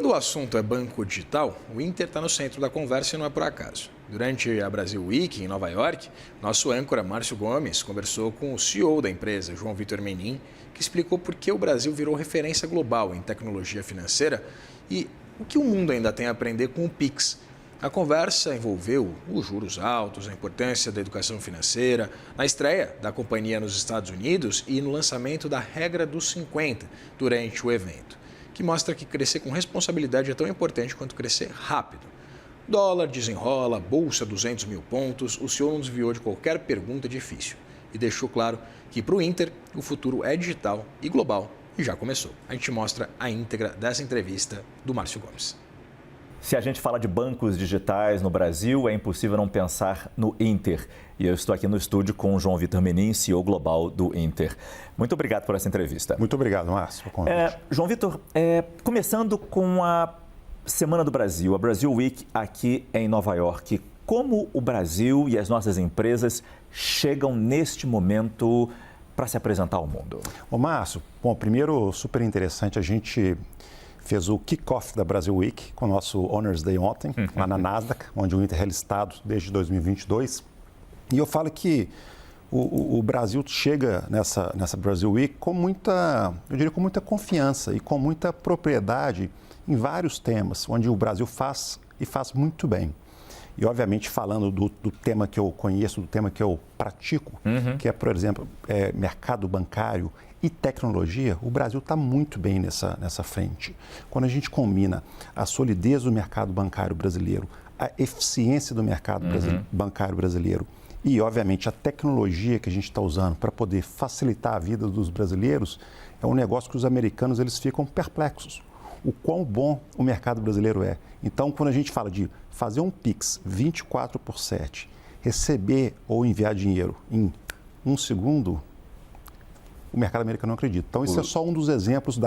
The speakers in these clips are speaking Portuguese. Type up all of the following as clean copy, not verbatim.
Quando o assunto é banco digital, o Inter está no centro da conversa e não é por acaso. Durante a Brasil Week, em Nova York, nosso âncora Márcio Gomes conversou com o CEO da empresa, João Vitor Menin, que explicou por que o Brasil virou referência global em tecnologia financeira e o que o mundo ainda tem a aprender com o Pix. A conversa envolveu os juros altos, a importância da educação financeira, na estreia da companhia nos Estados Unidos e no lançamento da regra dos 50 durante o evento, que mostra que crescer com responsabilidade é tão importante quanto crescer rápido. Dólar desenrola, bolsa 200 mil pontos, o senhor não desviou de qualquer pergunta difícil e deixou claro que para o Inter o futuro é digital e global e já começou. A gente mostra a íntegra dessa entrevista do Márcio Gomes. Se a gente fala de bancos digitais no Brasil, é impossível não pensar no Inter. E eu estou aqui no estúdio com o João Vitor Menin, CEO global do Inter. Muito obrigado por essa entrevista. Muito obrigado, Márcio, pelo convite. João Vitor, começando com a Semana do Brasil, a Brasil Week aqui em Nova York. Como o Brasil e as nossas empresas chegam neste momento para se apresentar ao mundo? Márcio, bom, primeiro, super interessante, a gente fez o kick-off da Brasil Week com o nosso Owners Day ontem, lá na Nasdaq, onde o Inter é listado desde 2022. E eu falo que o Brasil chega nessa Brasil Week com muita confiança e com muita propriedade em vários temas, onde o Brasil faz e faz muito bem. E, obviamente, falando do tema que eu conheço, do tema que eu pratico, que é, por exemplo, mercado bancário e tecnologia, o Brasil está muito bem nessa frente. Quando a gente combina a solidez do mercado bancário brasileiro, a eficiência do mercado bancário brasileiro e, obviamente, a tecnologia que a gente está usando para poder facilitar a vida dos brasileiros, é um negócio que os americanos eles ficam perplexos. O quão bom o mercado brasileiro é. Então, quando a gente fala de fazer um Pix 24/7, receber ou enviar dinheiro em 1 segundo, o mercado americano não acredita. Então, isso é só um dos exemplos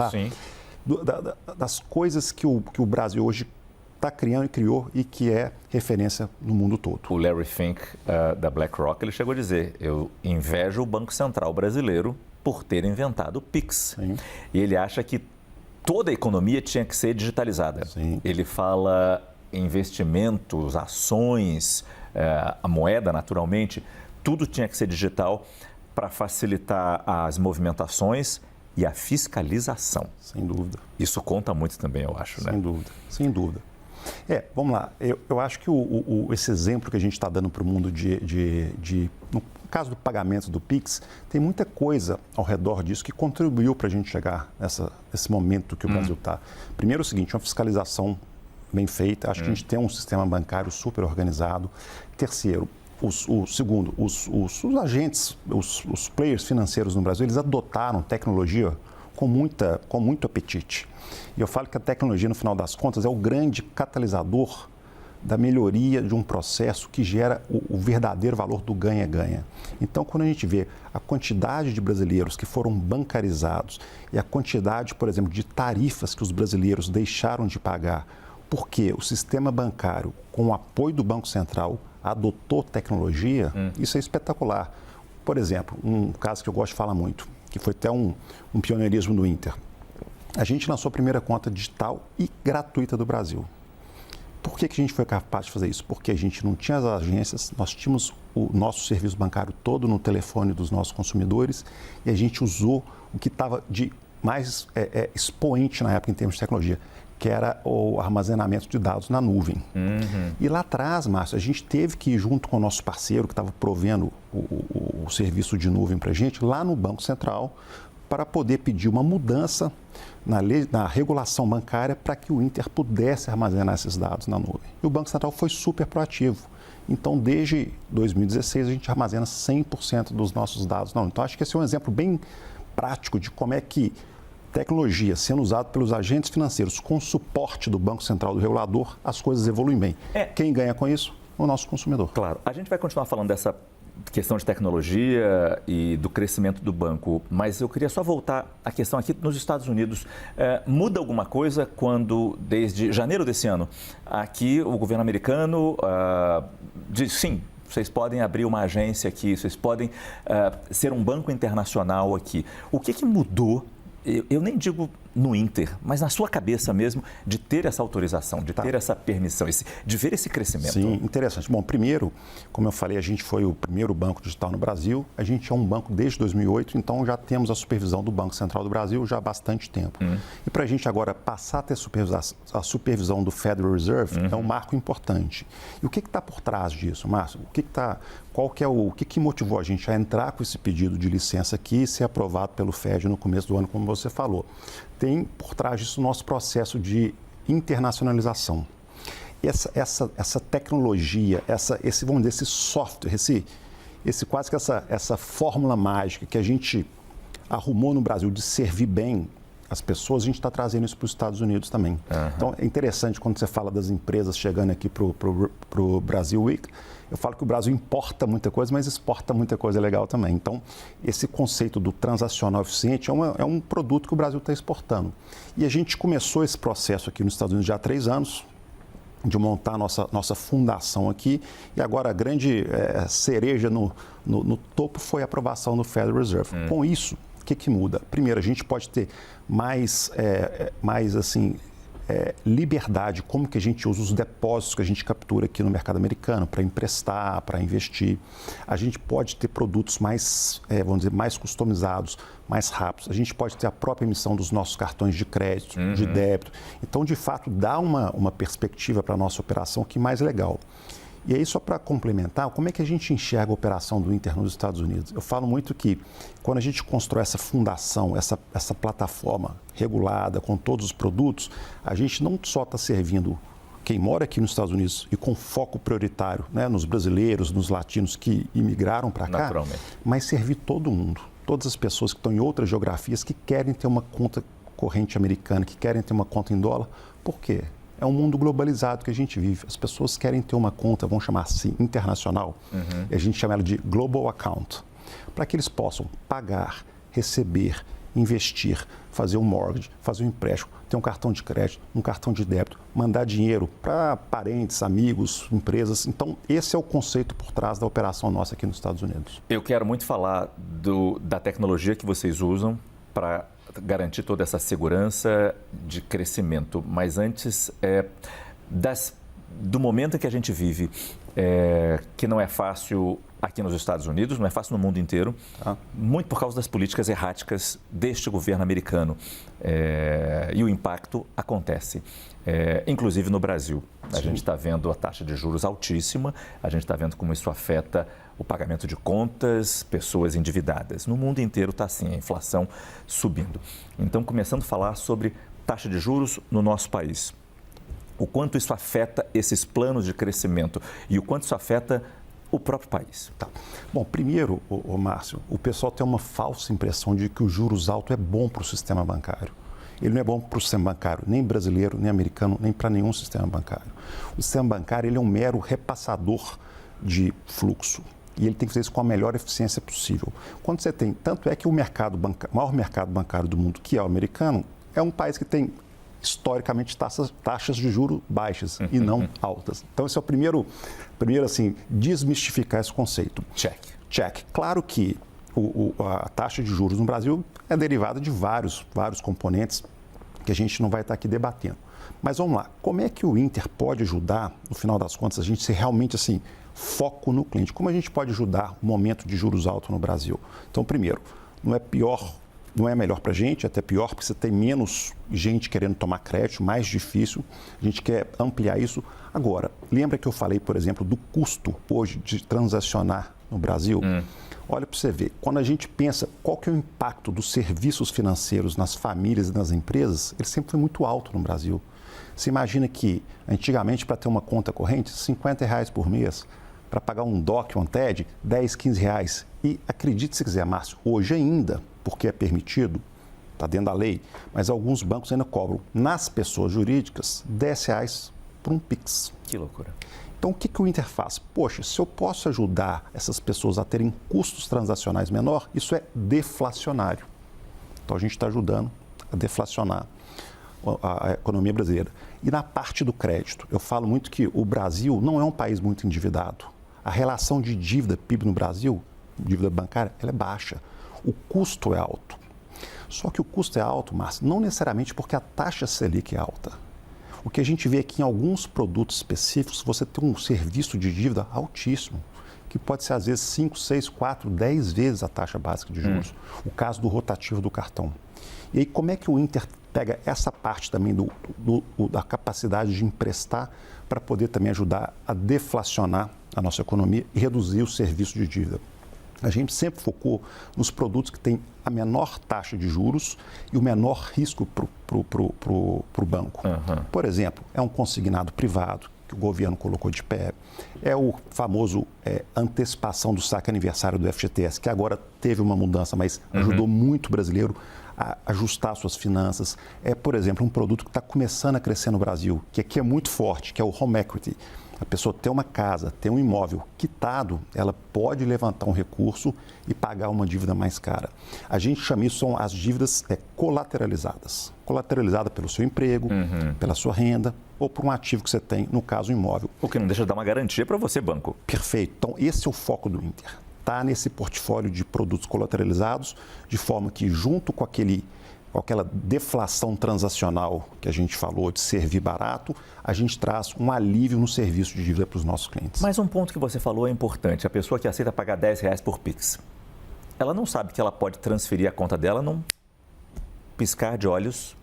das coisas que o Brasil hoje está criando e criou e que é referência no mundo todo. O Larry Fink, da BlackRock, ele chegou a dizer: eu invejo o Banco Central brasileiro por ter inventado o Pix. Sim. E ele acha que toda a economia tinha que ser digitalizada. Sim. Ele fala em investimentos, ações, a moeda, naturalmente, tudo tinha que ser digital para facilitar as movimentações e a fiscalização. Sem dúvida. Isso conta muito também, eu acho, né? Sem dúvida, sem dúvida. Vamos lá. Eu acho que esse exemplo que a gente está dando para o mundo no caso do pagamento do Pix, tem muita coisa ao redor disso que contribuiu para a gente chegar nesse momento que o Brasil está. Primeiro, o seguinte, uma fiscalização bem feita. Acho que a gente tem um sistema bancário super organizado. Terceiro, segundo, os agentes, os players financeiros no Brasil, eles adotaram tecnologia com muito apetite. E eu falo que a tecnologia, no final das contas, é o grande catalisador da melhoria de um processo que gera o verdadeiro valor do ganha-ganha. Então, quando a gente vê a quantidade de brasileiros que foram bancarizados e a quantidade, por exemplo, de tarifas que os brasileiros deixaram de pagar, porque o sistema bancário, com o apoio do Banco Central, adotou tecnologia, isso é espetacular. Por exemplo, um caso que eu gosto de falar muito, que foi até um pioneirismo do Inter. A gente lançou a primeira conta digital e gratuita do Brasil. Por que a gente foi capaz de fazer isso? Porque a gente não tinha as agências, nós tínhamos o nosso serviço bancário todo no telefone dos nossos consumidores e a gente usou o que estava de mais expoente na época em termos de tecnologia, que era o armazenamento de dados na nuvem. E lá atrás, Márcio, a gente teve que ir junto com o nosso parceiro que estava provendo o serviço de nuvem para a gente, lá no Banco Central, para poder pedir uma mudança na regulação bancária para que o Inter pudesse armazenar esses dados na nuvem. E o Banco Central foi super proativo. Então, desde 2016, a gente armazena 100% dos nossos dados na nuvem. Então, acho que esse é um exemplo bem prático de como é que tecnologia sendo usada pelos agentes financeiros com suporte do Banco Central, do regulador, as coisas evoluem bem. Quem ganha com isso? O nosso consumidor. Claro. A gente vai continuar falando dessa questão de tecnologia e do crescimento do banco, mas eu queria só voltar à questão aqui nos Estados Unidos. Muda alguma coisa quando, desde janeiro desse ano, aqui o governo americano diz sim, vocês podem abrir uma agência aqui, vocês podem ser um banco internacional aqui. O que mudou? Eu nem digo no Inter, mas na sua cabeça mesmo, de ter essa autorização, de ter essa permissão, de ver esse crescimento? Sim, interessante. Bom, primeiro, como eu falei, a gente foi o primeiro banco digital no Brasil. A gente é um banco desde 2008, então já temos a supervisão do Banco Central do Brasil já há bastante tempo. E para a gente agora passar a ter a supervisão do Federal Reserve é um marco importante. E o que está por trás disso, Márcio? O que motivou a gente a entrar com esse pedido de licença aqui e ser aprovado pelo FED no começo do ano, como você falou? Tem por trás disso o nosso processo de internacionalização. Essa tecnologia, vamos dizer, esse software, quase que essa fórmula mágica que a gente arrumou no Brasil de servir bem as pessoas, a gente está trazendo isso para os Estados Unidos também. Então, é interessante quando você fala das empresas chegando aqui para o Brasil Week, eu falo que o Brasil importa muita coisa, mas exporta muita coisa legal também. Então, esse conceito do transacional eficiente é um produto que o Brasil está exportando. E a gente começou esse processo aqui nos Estados Unidos já há 3 anos, de montar a nossa fundação aqui, e agora a grande cereja no topo foi a aprovação do Federal Reserve. Com isso, o que muda? Primeiro, a gente pode ter mais liberdade, como que a gente usa os depósitos que a gente captura aqui no mercado americano para emprestar, para investir. A gente pode ter produtos mais customizados, mais rápidos. A gente pode ter a própria emissão dos nossos cartões de crédito, de débito. Então, de fato, dá uma perspectiva para a nossa operação que é mais legal. E aí, só para complementar, como é que a gente enxerga a operação do Inter nos Estados Unidos? Eu falo muito que quando a gente constrói essa fundação, essa plataforma regulada com todos os produtos, a gente não só está servindo quem mora aqui nos Estados Unidos e com foco prioritário, né, nos brasileiros, nos latinos que imigraram para cá, mas servir todo mundo, todas as pessoas que estão em outras geografias que querem ter uma conta corrente americana, que querem ter uma conta em dólar. Por quê? É um mundo globalizado que a gente vive. As pessoas querem ter uma conta, vamos chamar assim, internacional, e a gente chama ela de Global Account, para que eles possam pagar, receber, investir, fazer um mortgage, fazer um empréstimo, ter um cartão de crédito, um cartão de débito, mandar dinheiro para parentes, amigos, empresas. Então, esse é o conceito por trás da operação nossa aqui nos Estados Unidos. Eu quero muito falar da tecnologia que vocês usam para garantir toda essa segurança de crescimento. Mas antes, do momento em que a gente vive, que não é fácil aqui nos Estados Unidos, não é fácil no mundo inteiro, muito por causa das políticas erráticas deste governo americano. E o impacto acontece, inclusive no Brasil. A gente está vendo a taxa de juros altíssima, a gente está vendo como isso afeta o pagamento de contas, pessoas endividadas. No mundo inteiro está assim, a inflação subindo. Então, começando a falar sobre taxa de juros no nosso país. O quanto isso afeta esses planos de crescimento e o quanto isso afeta o próprio país. Tá. Bom, primeiro, Márcio, o pessoal tem uma falsa impressão de que o juros alto é bom para o sistema bancário. Ele não é bom para o sistema bancário, nem brasileiro, nem americano, nem para nenhum sistema bancário. O sistema bancário ele é um mero repassador de fluxo. E ele tem que fazer isso com a melhor eficiência possível. Quando você tem, tanto é que o maior mercado bancário do mundo, que é o americano, é um país que tem historicamente taxas de juros baixas e não altas. Então, esse é o primeiro assim, desmistificar esse conceito. Check. Claro que a taxa de juros no Brasil é derivada de vários componentes que a gente não vai estar aqui debatendo. Mas vamos lá, como é que o Inter pode ajudar, no final das contas, a gente ser realmente assim, foco no cliente? Como a gente pode ajudar o momento de juros altos no Brasil? Então, primeiro, não é melhor para a gente, é até pior, porque você tem menos gente querendo tomar crédito, mais difícil, a gente quer ampliar isso. Agora, lembra que eu falei, por exemplo, do custo hoje de transacionar no Brasil? Olha para você ver, quando a gente pensa qual que é o impacto dos serviços financeiros nas famílias e nas empresas, ele sempre foi muito alto no Brasil. Você imagina que, antigamente, para ter uma conta corrente, R$50 por mês, para pagar um DOC, um TED, R$10, R$15. E acredite se quiser, Márcio, hoje ainda, porque é permitido, está dentro da lei, mas alguns bancos ainda cobram, nas pessoas jurídicas, R$10 por um Pix. Que loucura. Então, o que o Inter faz? Poxa, se eu posso ajudar essas pessoas a terem custos transacionais menor, isso é deflacionário. Então, a gente está ajudando a deflacionar a economia brasileira. E na parte do crédito, eu falo muito que o Brasil não é um país muito endividado. A relação de dívida PIB no Brasil, dívida bancária, ela é baixa. O custo é alto. Só que o custo é alto, Márcio, não necessariamente porque a taxa Selic é alta. O que a gente vê é que em alguns produtos específicos você tem um serviço de dívida altíssimo, que pode ser às vezes 5, 6, 4, 10 vezes a taxa básica de juros. O caso do rotativo do cartão. E aí como é que o Inter pega essa parte também da capacidade de emprestar para poder também ajudar a deflacionar a nossa economia e reduzir o serviço de dívida? A gente sempre focou nos produtos que têm a menor taxa de juros e o menor risco para o banco. Por exemplo, é um consignado privado que o governo colocou de pé, é o famoso antecipação do saque aniversário do FGTS, que agora teve uma mudança, mas ajudou muito o brasileiro a ajustar suas finanças. É, por exemplo, um produto que está começando a crescer no Brasil, que aqui é muito forte, que é o home equity. A pessoa tem uma casa, tem um imóvel quitado, ela pode levantar um recurso e pagar uma dívida mais cara. A gente chama isso, são as dívidas colateralizadas. Colateralizada pelo seu emprego, pela sua renda ou por um ativo que você tem, no caso, um imóvel. O que não deixa de dar uma garantia para você, banco. Perfeito. Então, esse é o foco do Inter. Está nesse portfólio de produtos colateralizados, de forma que, junto com aquela deflação transacional que a gente falou de servir barato, a gente traz um alívio no serviço de dívida para os nossos clientes. Mas um ponto que você falou é importante. A pessoa que aceita pagar R$10 por Pix, ela não sabe que ela pode transferir a conta dela num piscar de olhos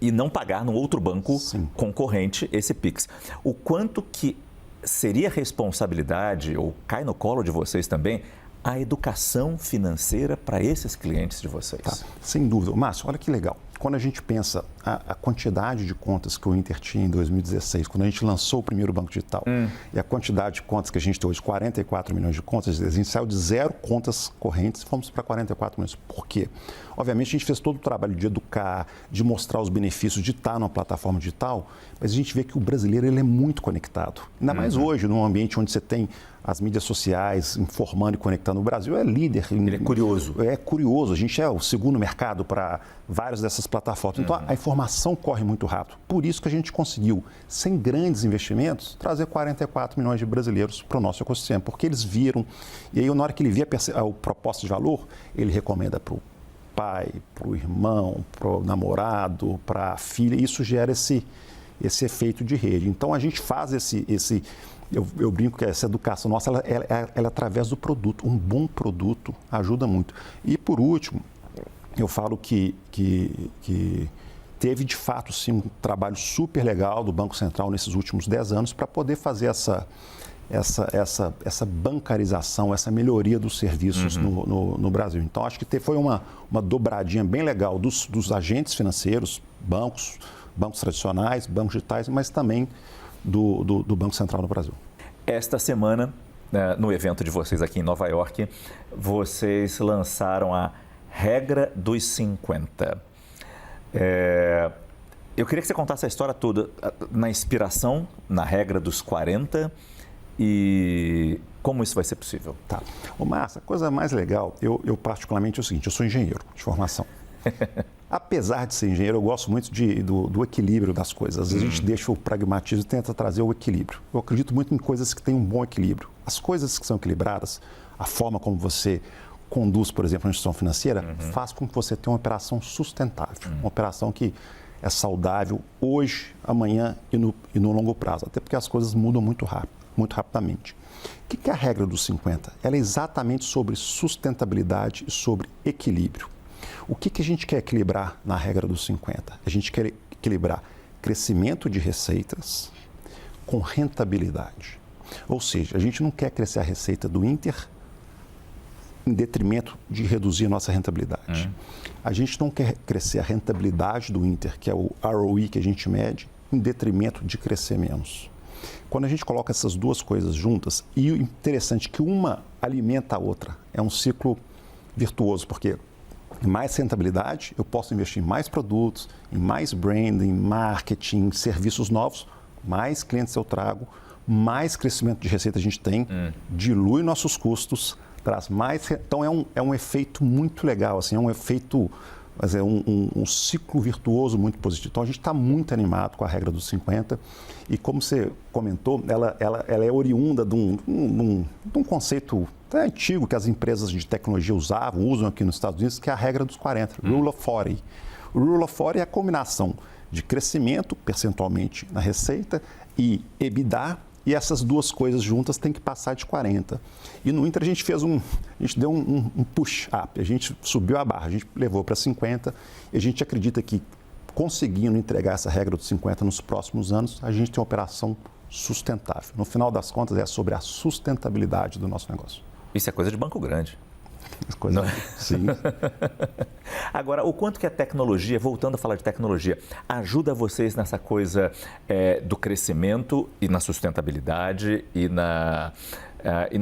e não pagar no outro banco concorrente esse Pix. O quanto que seria responsabilidade, ou cai no colo de vocês também, a educação financeira para esses clientes de vocês? Tá, sem dúvida. Márcio, olha que legal. Quando a gente pensa a quantidade de contas que o Inter tinha em 2016, quando a gente lançou o primeiro banco digital, e a quantidade de contas que a gente tem hoje, 44 milhões de contas, a gente saiu de 0 contas correntes e fomos para 44 milhões. Por quê? Obviamente, a gente fez todo o trabalho de educar, de mostrar os benefícios de estar numa plataforma digital, mas a gente vê que o brasileiro ele é muito conectado. Ainda mais hoje, num ambiente onde você tem as mídias sociais informando e conectando. O Brasil é líder. Ele é curioso. É curioso. A gente é o segundo mercado para várias dessas plataformas. Então, a informação corre muito rápido. Por isso que a gente conseguiu, sem grandes investimentos, trazer 44 milhões de brasileiros para o nosso ecossistema. Porque eles viram, e aí na hora que ele via o propósito de valor, ele recomenda para o pai, para o irmão, para o namorado, para a filha. E isso gera esse efeito de rede. Então, a gente faz eu brinco que essa educação nossa, ela é através do produto. Um bom produto ajuda muito. E, por último, eu falo que teve, de fato, sim, um trabalho super legal do Banco Central nesses últimos 10 anos para poder fazer essa bancarização, essa melhoria dos serviços no Brasil. Então, acho que foi uma dobradinha bem legal dos agentes financeiros, bancos tradicionais, bancos digitais, mas também do Banco Central no Brasil. Esta semana, no evento de vocês aqui em Nova York, vocês lançaram a Regra dos 50. Eu queria que você contasse a história toda na inspiração, na Regra dos 40 e como isso vai ser possível. Tá. Márcio, a coisa mais legal, eu particularmente é o seguinte, eu sou engenheiro de formação. Apesar de ser engenheiro, eu gosto muito do equilíbrio das coisas. Às vezes a gente deixa o pragmatismo e tenta trazer o equilíbrio. Eu acredito muito em coisas que têm um bom equilíbrio. As coisas que são equilibradas, a forma como você conduz, por exemplo, a instituição financeira, faz com que você tenha uma operação sustentável. Uma operação que é saudável hoje, amanhã e no longo prazo. Até porque as coisas mudam muito rapidamente. O que é a regra dos 50? Ela é exatamente sobre sustentabilidade e sobre equilíbrio. O que a gente quer equilibrar na regra dos 50? A gente quer equilibrar crescimento de receitas com rentabilidade. Ou seja, a gente não quer crescer a receita do Inter em detrimento de reduzir a nossa rentabilidade. A gente não quer crescer a rentabilidade do Inter, que é o ROE que a gente mede, em detrimento de crescer menos. Quando a gente coloca essas duas coisas juntas, e o interessante é que uma alimenta a outra, é um ciclo virtuoso, porque mais rentabilidade, eu posso investir em mais produtos, em mais branding, marketing, serviços novos, mais clientes eu trago, mais crescimento de receita a gente tem, dilui nossos custos, traz mais... Então é um efeito muito legal, assim, é um efeito mas é um ciclo virtuoso muito positivo. Então, a gente está muito animado com a regra dos 50 e, como você comentou, ela é oriunda de um conceito até antigo que as empresas de tecnologia usam aqui nos Estados Unidos, que é a regra dos 40, Rule of 40. O Rule of 40 é a combinação de crescimento percentualmente na receita e EBITDA, e essas duas coisas juntas têm que passar de 40. E no Inter a gente deu um push-up, a gente subiu a barra, a gente levou para 50 e a gente acredita que conseguindo entregar essa regra dos 50 nos próximos anos, a gente tem uma operação sustentável. No final das contas, é sobre a sustentabilidade do nosso negócio. Isso é coisa de banco grande. Coisa, sim. Agora, o quanto que a tecnologia, voltando a falar de tecnologia, ajuda vocês nessa coisa do crescimento e na sustentabilidade e na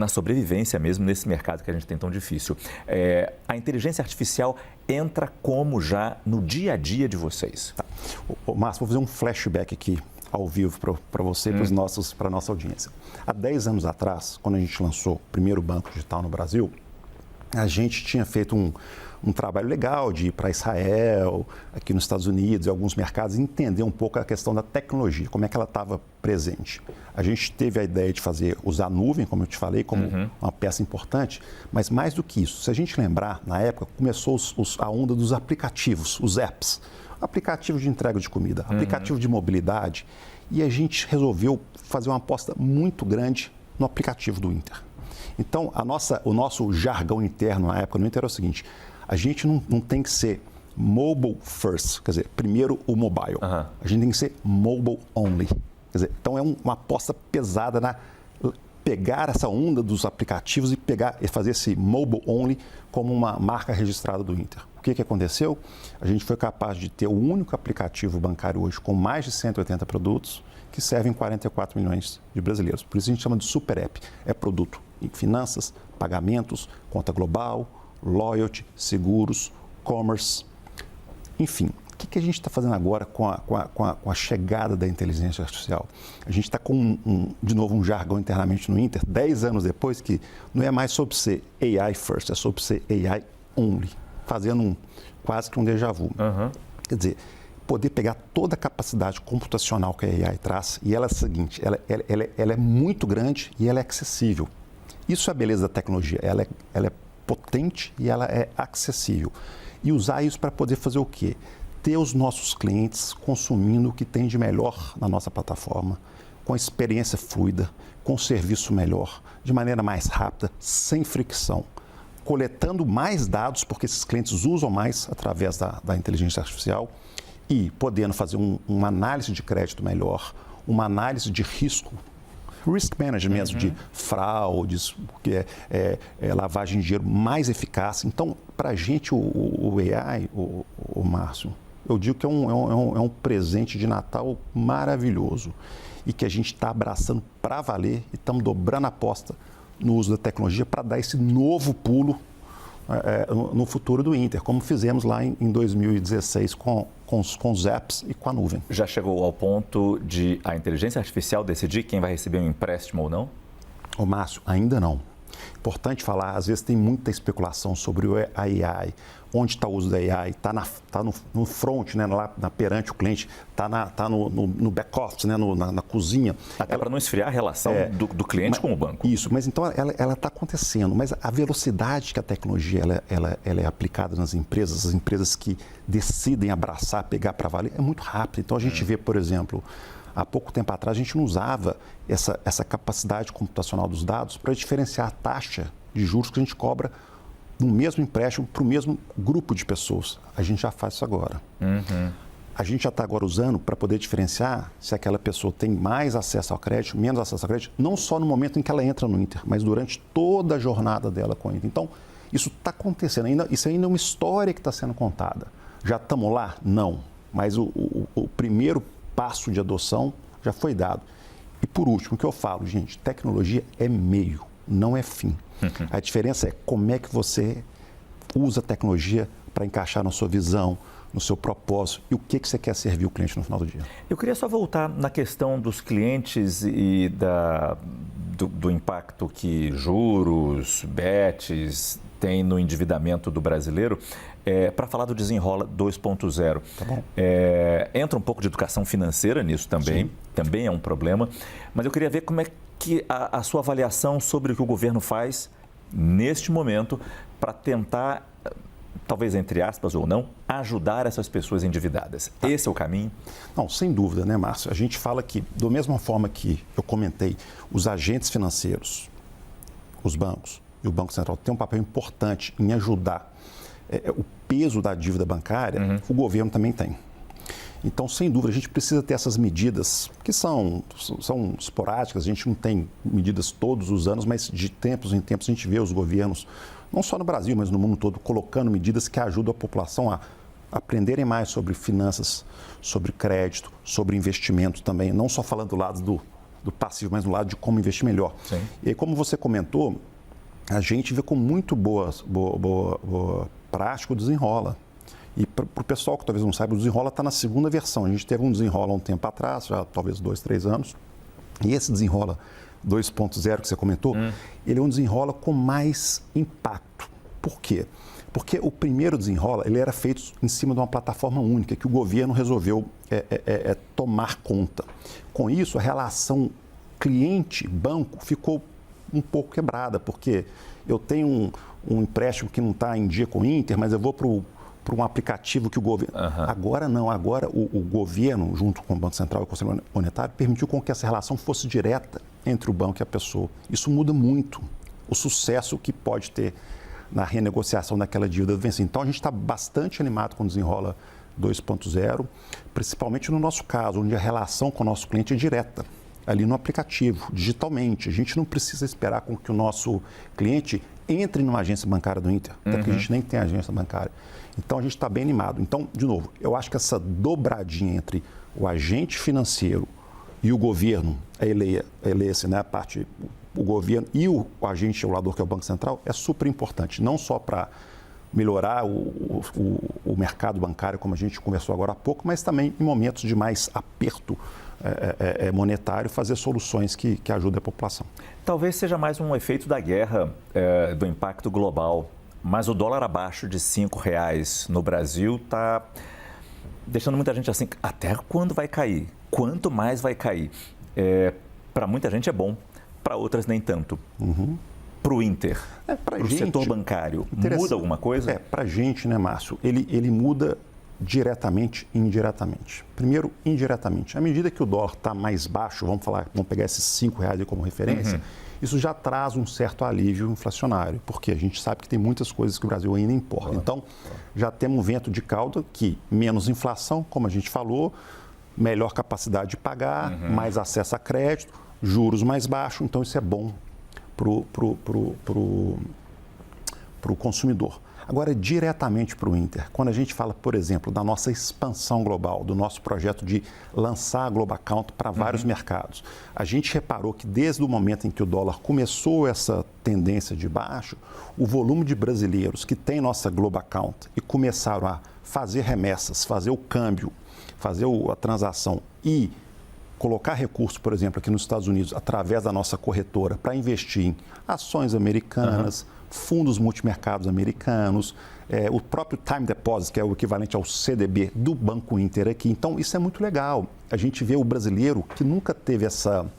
sobrevivência mesmo nesse mercado que a gente tem tão difícil? A inteligência artificial entra como já no dia a dia de vocês? Tá. Márcio, vou fazer um flashback aqui ao vivo para você e para a nossa audiência. Há 10 anos atrás, quando a gente lançou o primeiro banco digital no Brasil, a gente tinha feito um trabalho legal de ir para Israel, aqui nos Estados Unidos e alguns mercados, e entender um pouco a questão da tecnologia, como é que ela estava presente. A gente teve a ideia de usar a nuvem, como eu te falei, como uma peça importante, mas mais do que isso, se a gente lembrar, na época começou a onda dos aplicativos, os apps, aplicativo de entrega de comida, aplicativo de mobilidade, e a gente resolveu fazer uma aposta muito grande no aplicativo do Inter. Então, o nosso jargão interno na época no Inter era o seguinte: a gente não tem que ser mobile first, quer dizer, primeiro o mobile. A gente tem que ser mobile only. Quer dizer, então é uma aposta pesada na pegar essa onda dos aplicativos e fazer esse mobile only como uma marca registrada do Inter. O que aconteceu? A gente foi capaz de ter o único aplicativo bancário hoje com mais de 180 produtos que servem 44 milhões de brasileiros. Por isso a gente chama de super app. É produto em finanças, pagamentos, conta global, loyalty, seguros, commerce, enfim. O que a gente está fazendo agora com a chegada da inteligência artificial? A gente está com, de novo, um jargão internamente no Inter, 10 anos depois, que não é mais sobre ser AI first, é sobre ser AI only, fazendo quase que um déjà vu. Quer dizer, poder pegar toda a capacidade computacional que a AI traz, e ela é a seguinte, ela é muito grande e ela é acessível. Isso é a beleza da tecnologia, ela é potente e ela é acessível. E usar isso para poder fazer o quê? Ter os nossos clientes consumindo o que tem de melhor na nossa plataforma, com experiência fluida, com serviço melhor, de maneira mais rápida, sem fricção, coletando mais dados, porque esses clientes usam mais através da inteligência artificial, e podendo fazer uma análise de crédito melhor, uma análise de risco management mesmo, de fraudes, lavagem de dinheiro mais eficaz. Então, para a gente, o AI, o Márcio, eu digo que é um presente de Natal maravilhoso e que a gente está abraçando para valer e estamos dobrando a aposta no uso da tecnologia para dar esse novo pulo no futuro do Inter, como fizemos lá em 2016 com os apps e com a nuvem. Já chegou ao ponto de a inteligência artificial decidir quem vai receber um empréstimo ou não? Ô Márcio, ainda não. Importante falar, às vezes tem muita especulação sobre a AI, onde está o uso da AI, está no front, né, lá perante o cliente, está no back-office, né, na cozinha. Até para não esfriar a relação do cliente com o banco. Isso, mas então ela está acontecendo, mas a velocidade que a tecnologia ela é aplicada nas empresas, as empresas que decidem abraçar, pegar para valer, é muito rápido. Então a gente vê, por exemplo, há pouco tempo atrás a gente não usava essa capacidade computacional dos dados para diferenciar a taxa de juros que a gente cobra no mesmo empréstimo para o mesmo grupo de pessoas. A gente já faz isso agora. A gente já está agora usando para poder diferenciar se aquela pessoa tem mais acesso ao crédito, menos acesso ao crédito, não só no momento em que ela entra no Inter, mas durante toda a jornada dela com o Inter. Então, isso está acontecendo. Isso ainda é uma história que está sendo contada. Já estamos lá? Não. Mas o primeiro passo de adoção já foi dado. E por último, o que eu falo, gente, tecnologia é meio, não é fim. A diferença é como é que você usa a tecnologia para encaixar na sua visão, no seu propósito e o que você quer servir o cliente no final do dia. Eu queria só voltar na questão dos clientes e do impacto que juros, bets tem no endividamento do brasileiro, para falar do Desenrola 2.0. Tá bom. Entra um pouco de educação financeira nisso também, também é um problema, mas eu queria ver como é que a sua avaliação sobre o que o governo faz neste momento para tentar, talvez entre aspas ou não, ajudar essas pessoas endividadas. Tá. Esse é o caminho? Não, sem dúvida, né, Márcio? A gente fala que, da mesma forma que eu comentei, os agentes financeiros, os bancos e o Banco Central têm um papel importante em ajudar o peso da dívida bancária, o governo também tem. Então, sem dúvida, a gente precisa ter essas medidas que são esporádicas, a gente não tem medidas todos os anos, mas de tempos em tempos a gente vê os governos, não só no Brasil, mas no mundo todo, colocando medidas que ajudam a população a aprenderem mais sobre finanças, sobre crédito, sobre investimento também, não só falando do lado do passivo, mas do lado de como investir melhor. Sim. E aí, como você comentou, a gente vê com muito boa prática o Desenrola. E para o pessoal que talvez não saiba, o Desenrola está na segunda versão. A gente teve um Desenrola um tempo atrás, já talvez 2, 3 anos. E esse Desenrola 2.0 que você comentou, ele é um Desenrola com mais impacto. Por quê? Porque o primeiro Desenrola, ele era feito em cima de uma plataforma única, que o governo resolveu tomar conta. Com isso, a relação cliente-banco ficou um pouco quebrada, porque eu tenho um empréstimo que não está em dia com o Inter, mas eu vou para um aplicativo que o governo... Agora não, agora o governo, junto com o Banco Central e o Conselho Monetário, permitiu com que essa relação fosse direta entre o banco e a pessoa. Isso muda muito o sucesso que pode ter na renegociação daquela dívida vencida. Então, a gente está bastante animado com o Desenrola 2.0, principalmente no nosso caso, onde a relação com o nosso cliente é direta, ali no aplicativo, digitalmente. A gente não precisa esperar com que o nosso cliente entre numa agência bancária do Inter, até porque a gente nem tem agência bancária. Então, a gente está bem animado. Então, de novo, eu acho que essa dobradinha entre o agente financeiro e o governo, a né, a parte, o governo e o agente regulador, que é o Banco Central, é super importante, não só para melhorar o mercado bancário, como a gente conversou agora há pouco, mas também em momentos de mais aperto monetário, fazer soluções que ajudem a população. Talvez seja mais um efeito da guerra, do impacto global, mas o dólar abaixo de R$5 no Brasil está deixando muita gente assim, até quando vai cair? Quanto mais vai cair? Para muita gente é bom, para outras nem tanto. Para o Inter, para o setor bancário, muda alguma coisa? Para a gente, né, Márcio, ele muda diretamente e indiretamente. Primeiro, indiretamente. À medida que o dólar está mais baixo, vamos pegar esses R$5 como referência, isso já traz um certo alívio inflacionário, porque a gente sabe que tem muitas coisas que o Brasil ainda importa. Então, já temos um vento de cauda que menos inflação, como a gente falou, melhor capacidade de pagar, mais acesso a crédito, juros mais baixos, então isso é bom para o consumidor. Agora, diretamente para o Inter, quando a gente fala, por exemplo, da nossa expansão global, do nosso projeto de lançar a Globacount para vários mercados, a gente reparou que desde o momento em que o dólar começou essa tendência de baixo, o volume de brasileiros que tem nossa Globacount e começaram a fazer remessas, fazer o câmbio, fazer a transação e colocar recursos, por exemplo, aqui nos Estados Unidos, através da nossa corretora, para investir em ações americanas, fundos multimercados americanos, o próprio Time Deposit, que é o equivalente ao CDB do Banco Inter aqui. Então, isso é muito legal. A gente vê o brasileiro que nunca teve essa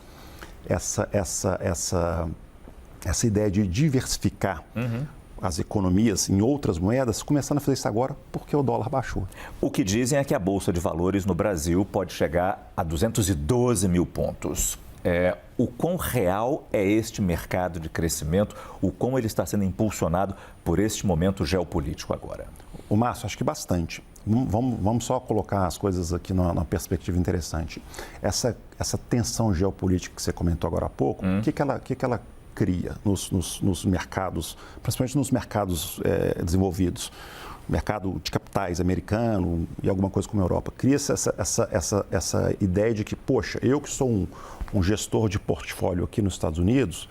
ideia de diversificar as economias em outras moedas, começando a fazer isso agora porque o dólar baixou. O que dizem é que a Bolsa de Valores no Brasil pode chegar a 212 mil pontos. O quão real é este mercado de crescimento, o quão ele está sendo impulsionado por este momento geopolítico agora? O Márcio, acho que bastante. Vamos só colocar as coisas aqui numa perspectiva interessante. Essa tensão geopolítica que você comentou agora há pouco, o que ela cria nos mercados, principalmente nos mercados desenvolvidos? Mercado de capitais americano e alguma coisa como a Europa. Cria-se essa ideia de que, poxa, eu que sou um gestor de portfólio aqui nos Estados Unidos,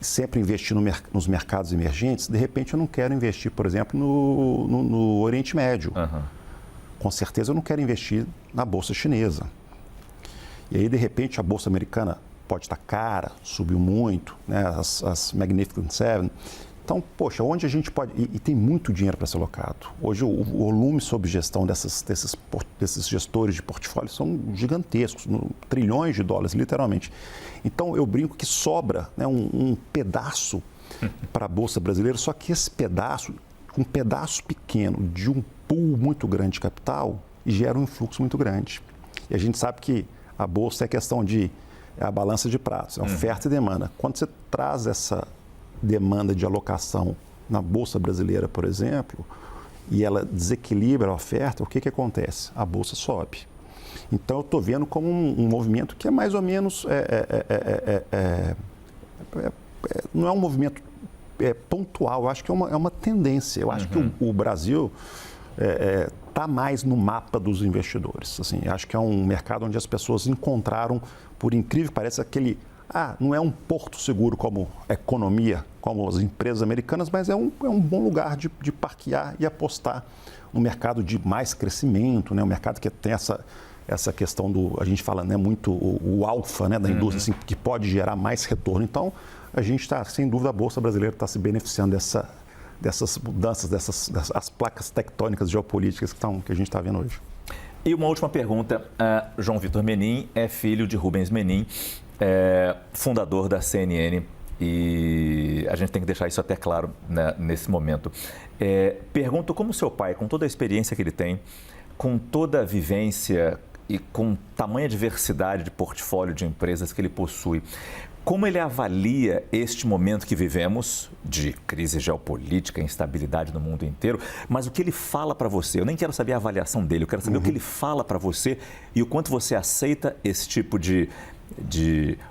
sempre investi nos mercados emergentes, de repente eu não quero investir, por exemplo, no Oriente Médio. Com certeza eu não quero investir na Bolsa Chinesa. E aí, de repente, a Bolsa Americana pode estar cara, subiu muito, né? As Magnificent Seven. Então, poxa, onde a gente pode... E tem muito dinheiro para ser alocado. Hoje, o volume sob gestão desses gestores de portfólio são gigantescos, trilhões de dólares, literalmente. Então, eu brinco que sobra, né, um pedaço para a Bolsa Brasileira, só que esse pedaço, um pedaço pequeno de um pool muito grande de capital, gera um influxo muito grande. E a gente sabe que a Bolsa é questão de... É a balança de pratos, é oferta e demanda. Quando você traz essa demanda de alocação na Bolsa Brasileira, por exemplo, e ela desequilibra a oferta, o que acontece? A Bolsa sobe. Então, eu estou vendo como um movimento que é mais ou menos... não é um movimento pontual, eu acho que é uma tendência. Eu acho que o Brasil está mais no mapa dos investidores. Assim, acho que é um mercado onde as pessoas encontraram, por incrível que pareça, aquele... não é um porto seguro como a economia, como as empresas americanas, mas é um bom lugar de parquear e apostar no mercado de mais crescimento, né? Um mercado que tem essa questão do... A gente fala, né, muito o alfa, né, da indústria, assim, que pode gerar mais retorno. Então, a gente está, sem dúvida, a Bolsa Brasileira está se beneficiando dessas mudanças, das placas tectônicas geopolíticas que a gente está vendo hoje. E uma última pergunta. João Vitor Menin é filho de Rubens Menin, fundador da CNN, e a gente tem que deixar isso até claro, né, nesse momento. Pergunto como seu pai, com toda a experiência que ele tem, com toda a vivência e com tamanha diversidade de portfólio de empresas que ele possui, como ele avalia este momento que vivemos, de crise geopolítica, instabilidade no mundo inteiro, mas o que ele fala para você? Eu nem quero saber a avaliação dele, eu quero saber o que ele fala para você e o quanto você aceita esse tipo de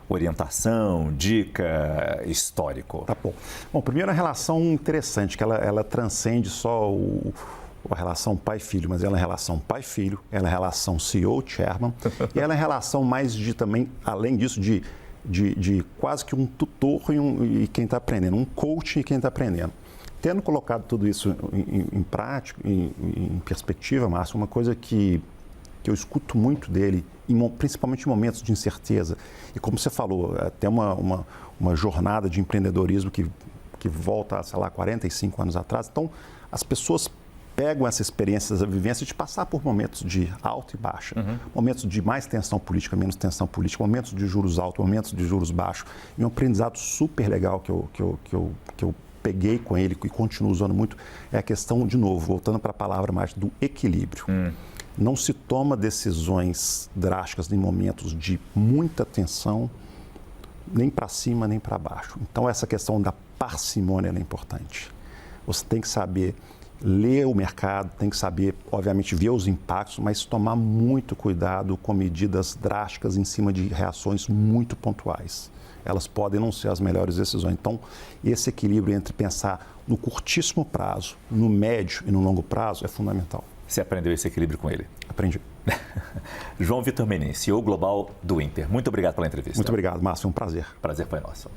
orientação, dica, histórico. Tá bom. Bom, primeiro a relação interessante, que ela transcende só a relação pai-filho, mas ela é relação pai-filho, ela é relação CEO-chairman, e ela é relação mais de também, além disso, de quase que um tutor e quem está aprendendo, um coach e quem está aprendendo. Tendo colocado tudo isso em prática, em perspectiva, Márcio, uma coisa que eu escuto muito dele, principalmente em momentos de incerteza, e como você falou, até uma jornada de empreendedorismo que volta, sei lá, 45 anos atrás. Então, as pessoas pegam essa experiência, essa vivência de passar por momentos de alta e baixa, momentos de mais tensão política, menos tensão política, momentos de juros altos, momentos de juros baixos. E um aprendizado super legal que eu peguei com ele e continuo usando muito é a questão, de novo, voltando para a palavra mais do equilíbrio. Não se toma decisões drásticas em momentos de muita tensão, nem para cima, nem para baixo. Então, essa questão da parcimônia é importante. Você tem que saber ler o mercado, tem que saber, obviamente, ver os impactos, mas tomar muito cuidado com medidas drásticas em cima de reações muito pontuais. Elas podem não ser as melhores decisões. Então, esse equilíbrio entre pensar no curtíssimo prazo, no médio e no longo prazo é fundamental. Você aprendeu esse equilíbrio com ele? Aprendi. João Vitor Menin, CEO global do Inter. Muito obrigado pela entrevista. Muito obrigado, Márcio. Foi um prazer. Prazer foi nosso.